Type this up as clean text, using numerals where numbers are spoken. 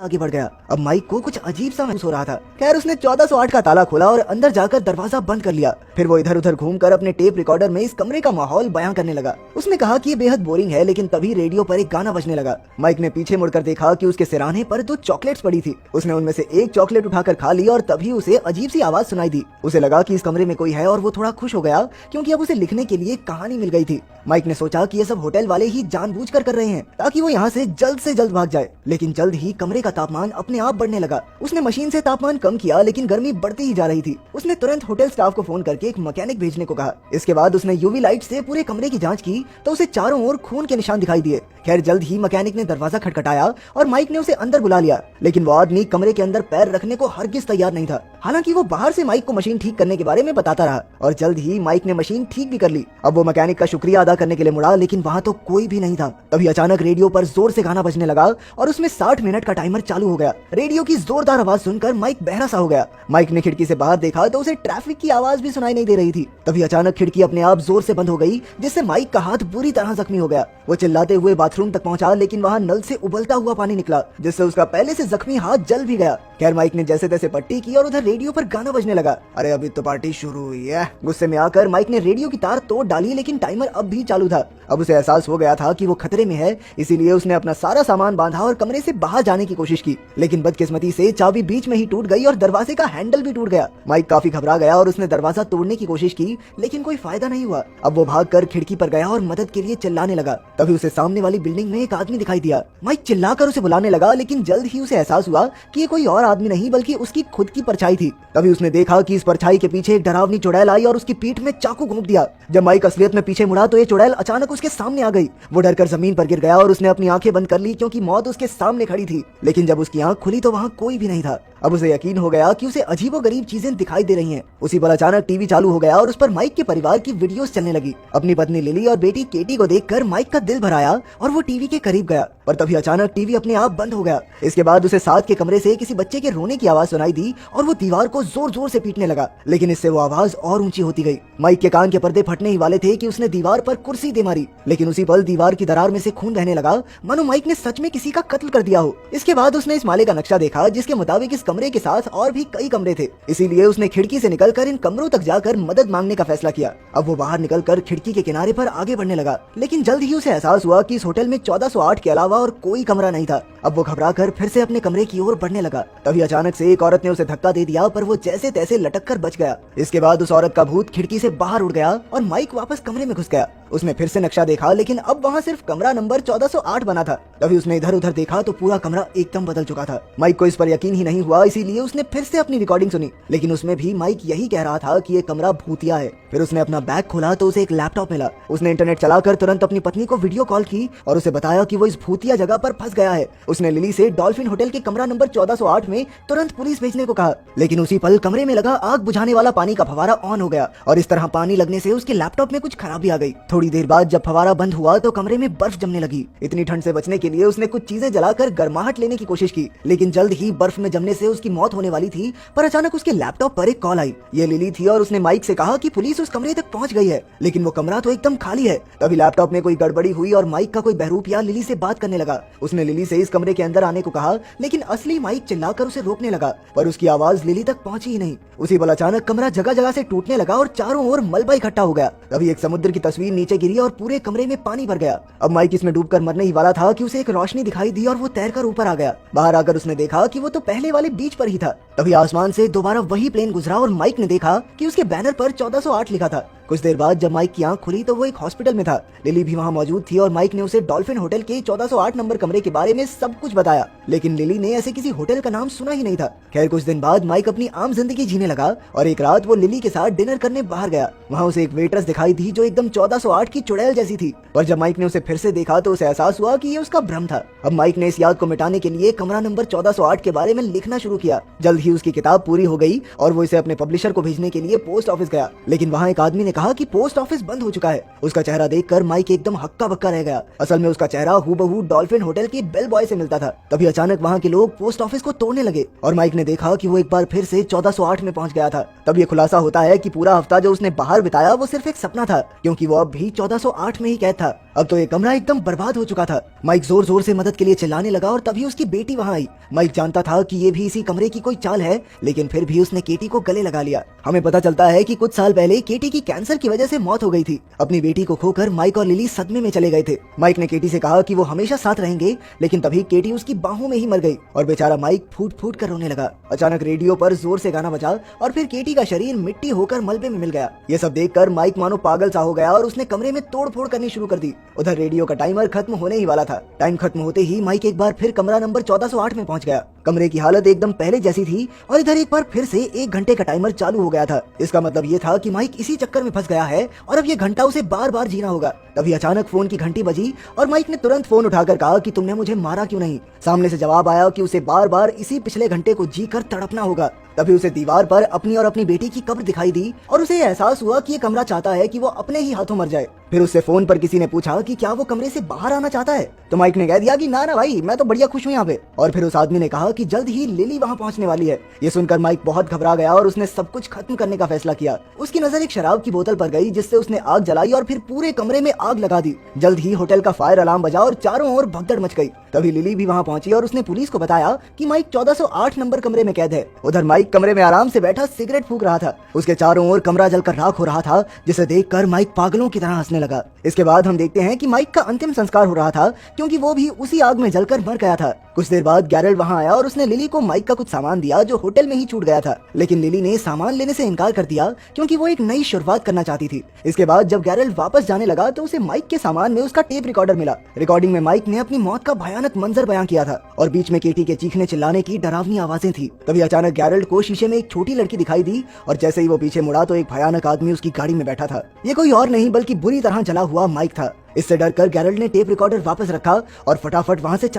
आगे बढ़ गया। अब माइक को कुछ अजीब सा महसूस हो रहा था। खैर उसने 1408 का ताला खोला और अंदर जाकर दरवाजा बंद कर लिया। फिर वो इधर उधर घूमकर अपने टेप रिकॉर्डर में इस कमरे का माहौल बयां करने लगा। उसने कहा कि ये बेहद बोरिंग है, लेकिन तभी रेडियो पर एक गाना बजने लगा। माइक ने पीछे मुड़कर देखा कि उसके सिराने पर 2 चॉकलेट्स पड़ी थी। उसने उनमें से एक चॉकलेट उठाकर खा ली और तभी उसे अजीब सी आवाज सुनाई दी। उसे लगा कि इस कमरे में कोई है और वो थोड़ा खुश हो गया, क्योंकि अब उसे लिखने के लिए कहानी मिल गई थी। माइक ने सोचा कि ये सब होटल वाले ही जानबूझकर कर रहे हैं ताकि वो यहाँ से जल्द भाग जाए। लेकिन जल्द ही कमरे का तापमान अपने आप बढ़ने लगा। उसने मशीन से तापमान कम किया, लेकिन गर्मी बढ़ती ही जा रही थी। उसने तुरंत होटल स्टाफ को फोन करके एक मैकेनिक भेजने को कहा। इसके बाद उसने यूवी लाइट से पूरे कमरे की जांच की तो उसे चारों ओर खून के निशान दिखाई दिए। खैर जल्द ही मैकेनिक ने दरवाजा खटखटाया और माइक ने उसे अंदर बुला लिया, लेकिन वो आदमी कमरे के अंदर पैर रखने को हरगिज तैयार नहीं था। हालांकि वो बाहर से माइक को मशीन ठीक करने के बारे में बताता रहा और जल्द ही माइक ने मशीन ठीक भी कर ली। अब वो मैकेनिक का शुक्रिया अदा करने के लिए मुड़ा, लेकिन वहाँ तो कोई भी नहीं था। तभी अचानक रेडियो पर जोर से गाना बजने लगा और उसमें 60 मिनट का टाइमर चालू हो गया। रेडियो की जोरदार आवाज सुनकर माइक बहरा सा हो गया। माइक ने खिड़की से बाहर देखा तो उसे ट्रैफिक की आवाज भी सुनाई नहीं दे रही थी। तभी अचानक खिड़की अपने आप जोर से बंद हो गई, जिससे माइक का हाथ बुरी तरह जख्मी हो गया। वो चिल्लाते हुए बाथरूम तक पहुंचा, लेकिन वहाँ नल से उबलता हुआ पानी निकला, जिससे उसका पहले से जख्मी हाथ जल भी गया। खैर माइक ने जैसे तैसे पट्टी की और उधर रेडियो पर गाना बजने लगा। अरे अभी तो पार्टी शुरू हुई है। गुस्से में आकर माइक ने रेडियो की तार तोड़ डाली, लेकिन टाइमर अब भी चालू था। अब उसे एहसास हो गया था कि वो खतरे में है, इसीलिए उसने अपना सारा सामान बांधा और कमरे से बाहर जाने की कोशिश की, लेकिन बदकिस्मती से चाबी बीच में ही टूट गई और दरवाजे का हैंडल भी टूट गया। माइक काफी घबरा गया और उसने दरवाजा तोड़ने की कोशिश की, लेकिन कोई फायदा नहीं हुआ। अब वो भागकर खिड़की पर गया और मदद के लिए चिल्लाने लगा। तभी उसे सामने वाली बिल्डिंग में एक आदमी दिखाई दिया। माइक चिल्लाकर उसे बुलाने लगा, लेकिन जल्द ही उसे एहसास हुआ कि ये कोई और आदमी नहीं बल्कि उसकी खुद की परछाई थी। तभी उसने देखा कि इस परछाई के पीछे एक डरावनी चुड़ैल आई और उसकी पीठ में चाकू घोंप दिया। जब माइक असलियत में पीछे मुड़ा तो ये चुड़ैल अचानक उसके सामने आ गई। वो डरकर जमीन पर गिर गया और उसने अपनी आंखें बंद कर ली, क्योंकि मौत उसके सामने खड़ी थी। लेकिन जब उसकी आंख खुली तो वहाँ कोई भी नहीं था। अब उसे यकीन हो गया कि उसे अजीबोगरीब चीजें दिखाई दे रही हैं। उसी पर अचानक टीवी चालू हो गया और उस पर माइक के परिवार की वीडियोस चलने लगी। अपनी पत्नी लिली और बेटी केटी को देखकर माइक का दिल भर आया और वो टीवी के करीब गया, पर तभी अचानक टीवी अपने आप बंद हो गया। इसके बाद उसे साथ के कमरे से किसी बच्चे के रोने की आवाज सुनाई दी और वो दीवार को जोर जोर से पीटने लगा, लेकिन इससे वो आवाज और ऊंची होती गई। माइक के कान के पर्दे फटने ही वाले थे कि उसने दीवार पर कुर्सी दे मारी, लेकिन उसी पल दीवार की दरार में से खून बहने लगा, मानो माइक ने सच में किसी का कत्ल कर दिया हो। इसके बाद उसने इस माले का नक्शा देखा, जिसके मुताबिक इस कमरे के साथ और भी कई कमरे थे। इसीलिए उसने खिड़की से निकलकर इन कमरों तक जाकर मदद मांगने का फैसला किया। अब वो बाहर निकलकर खिड़की के किनारे पर आगे बढ़ने लगा, लेकिन जल्द ही उसे एहसास हुआ कि इस होटल में 1408 के अलावा और कोई कमरा नहीं था। अब वो घबराकर फिर से अपने कमरे की ओर बढ़ने लगा। तभी अचानक से एक औरत ने उसे धक्का दे दिया, पर वो जैसे तैसे लटक कर बच गया। इसके बाद उस औरत का भूत खिड़की से बाहर उड़ गया और माइक वापस कमरे में घुस गया। उसने फिर से नक्शा देखा, लेकिन अब वहाँ सिर्फ कमरा नंबर 1408 बना था। तभी उसने इधर उधर देखा तो पूरा कमरा एकदम बदल चुका था। माइक को इस पर यकीन ही नहीं हुआ, इसीलिए उसने फिर से अपनी रिकॉर्डिंग सुनी, लेकिन उसमें भी माइक यही कह रहा था कि ये कमरा भूतिया है। फिर उसने अपना बैग खोला तो उसे एक लैपटॉप मिला। उसने इंटरनेट चलाकर तुरंत अपनी पत्नी को वीडियो कॉल की और उसे बताया कि वो इस भूतिया जगह पर फंस गया है। उसने लिली से डॉल्फिन होटल के कमरा नंबर 1408 में तुरंत पुलिस भेजने को कहा, लेकिन उसी पल कमरे में लगा आग बुझाने वाला पानी का फव्वारा ऑन हो गया और इस तरह पानी लगने से उसके लैपटॉप में कुछ खराबी आ गई। थोड़ी देर बाद जब फव्वारा बंद हुआ तो कमरे में बर्फ जमने लगी। इतनी ठंड से बचने के लिए उसने कुछ चीजें जलाकर गर्माहट लेने की कोशिश की, लेकिन जल्द ही बर्फ में जमने से उसकी मौत होने वाली थी। पर अचानक उसके लैपटॉप पर एक कॉल आई। ये लिली थी और उसने माइक से कहा कि पुलिस उस कमरे तक पहुंच गई है, लेकिन वो कमरा तो एकदम खाली है। तभी लैपटॉप में कोई गड़बड़ी हुई और माइक का कोई बहरूपिया लिली से बात करने लगा। उसने लिली से इस कमरे के अंदर आने को कहा, लेकिन असली माइक चिल्लाकर उसे रोकने लगा, पर उसकी आवाज लिली तक पहुंची ही नहीं। उसी पल अचानक कमरा जगह जगह से टूटने लगा और चारों ओर मलबा इकट्ठा हो गया। तभी एक समुद्र की तस्वीर नीचे गिरी और पूरे कमरे में पानी भर गया। अब माइक इसमें डूबकर मरने ही वाला था कि उसे एक रोशनी दिखाई दी और वो तैरकर ऊपर आ गया। बाहर आकर उसने देखा कि वो तो पहले वाले बीच पर ही था। तभी आसमान से दोबारा वही प्लेन गुजरा और माइक ने देखा कि उसके बैनर पर 1408 लिखा था। कुछ देर बाद जब माइक की आंख खुली तो वो एक हॉस्पिटल में था। लिली भी वहाँ मौजूद थी और माइक ने उसे डॉल्फिन होटल के 1408 नंबर कमरे के बारे में सब कुछ बताया, लेकिन लिली ने ऐसे किसी होटल का नाम सुना ही नहीं था। खैर कुछ दिन बाद माइक अपनी आम जिंदगी जीने लगा और एक रात वो लिली के साथ डिनर करने बाहर गया। वहाँ उसे एक वेट्रेस दिखाई दी जो एकदम 1408 की चुड़ैल जैसी थी, पर जब माइक ने उसे फिर से देखा तो उसे एहसास हुआ कि ये उसका भ्रम था। अब माइक ने इस याद को मिटाने के लिए कमरा नंबर 1408 के बारे में लिखना शुरू किया। जल्द ही उसकी किताब पूरी हो गई और वो इसे अपने पब्लिशर को भेजने के लिए पोस्ट ऑफिस गया, लेकिन वहाँ एक आदमी ने कहा कि पोस्ट ऑफिस बंद हो चुका है। उसका चेहरा देखकर माइक एकदम हक्का बक्का रह गया। असल में उसका चेहरा हूबहू डॉल्फिन होटल के बेल बॉय से मिलता था। तभी अचानक वहाँ के लोग पोस्ट ऑफिस को तोड़ने लगे और माइक ने देखा कि वो एक बार फिर से 1408 में पहुंच गया था। तब ये खुलासा होता है कि पूरा हफ्ता जो उसने बाहर बिताया वो सिर्फ एक सपना था, क्योंकि वो अब भी 1408 में ही कैद था। अब तो ये कमरा एकदम बर्बाद हो चुका था। माइक जोर जोर से मदद के लिए चिल्लाने लगा और तभी उसकी बेटी वहाँ आई। माइक जानता था कि ये भी इसी कमरे की कोई चाल है, लेकिन फिर भी उसने केटी को गले लगा लिया। हमें पता चलता है कि कुछ साल पहले केटी की कैंसर की वजह से मौत हो गई थी। अपनी बेटी को खोकर माइक और लिली सदमे में चले गए थे। माइक ने केटी से कहा कि वो हमेशा साथ रहेंगे, लेकिन तभी केटी उसकी बाहों में ही मर गई और बेचारा माइक फूट फूट कर रोने लगा। अचानक रेडियो पर जोर से गाना बजा और फिर केटी का शरीर मिट्टी होकर मलबे में मिल गया। ये सब देखकर माइक मानो पागल सा हो गया और उसने कमरे में तोड़ फोड़ करनी शुरू कर दी। उधर रेडियो का टाइमर खत्म होने ही वाला था। टाइम खत्म होते ही माइक एक बार फिर कमरा नंबर 1408 में पहुंच गया। कमरे की हालत एकदम पहले जैसी थी और इधर एक बार फिर से 1 घंटे का टाइमर चालू हो गया था। इसका मतलब ये था कि माइक इसी चक्कर में फंस गया है और अब ये घंटा उसे बार बार जीना होगा। तभी अचानक फोन की घंटी बजी और माइक ने तुरंत फोन उठाकर कहा कि तुमने मुझे मारा क्यों नहीं। सामने से जवाब आया कि उसे बार बार इसी पिछले घंटे को जीकर तड़पना होगा। तभी उसे दीवार पर अपनी और अपनी बेटी की कब्र दिखाई दी और उसे एहसास हुआ कि ये कमरा चाहता है कि वो अपने ही हाथों मर जाए। फिर उससे फोन पर किसी ने पूछा कि क्या वो कमरे से बाहर आना चाहता है, तो माइक ने कह दिया कि ना ना भाई, मैं तो बढ़िया खुश हूँ यहाँ पे। और फिर उस आदमी ने कहा कि जल्द ही लिली वहाँ पहुँचने वाली है। ये सुनकर माइक बहुत घबरा गया और उसने सब कुछ खत्म करने का फैसला किया। उसकी नजर एक शराब की बोतल पर गई जिससे उसने आग जलाई और फिर पूरे कमरे में आग लगा दी। जल्द ही होटल का फायर अलार्म बजा और चारों ओर भगदड़ मच गई। तभी लिली भी वहाँ पहुंची और उसने पुलिस को बताया कि माइक 1408 नंबर कमरे में कैद है। उधर माइक कमरे में आराम से बैठा सिगरेट फूंक रहा था। उसके चारों ओर कमरा जलकर राख हो रहा था, जिसे देखकर माइक पागलों की तरह हंसने लगा। इसके बाद हम देखते हैं कि माइक का अंतिम संस्कार हो रहा था, क्योंकि वो भी उसी आग में जलकर मर गया था। कुछ देर बाद गैरल्ड वहाँ आया और उसने लिली को माइक का कुछ सामान दिया जो होटल में ही छूट गया था, लेकिन लिली ने सामान लेने से इनकार कर दिया क्योंकि वो एक नई शुरुआत करना चाहती थी। इसके बाद जब गैरल्ड वापस जाने लगा तो उसे माइक के सामान में उसका टेप रिकॉर्डर मिला। रिकॉर्डिंग में माइक ने अपनी मौत का भयानक मंजर बयां किया था और बीच में केटी के चीखने चिल्लाने की डरावनी आवाजें थी। तभी अचानक गैरल्ड को शीशे में एक छोटी लड़की दिखाई दी और जैसे ही वो पीछे मुड़ा तो एक भयानक आदमी उसकी गाड़ी में बैठा था। ये कोई और नहीं बल्कि बुरी तरह जला हुआ माइक था। इससे डरकर गैरल्ड ने टेप रिकॉर्डर वापस रखा और फटाफट वहाँ से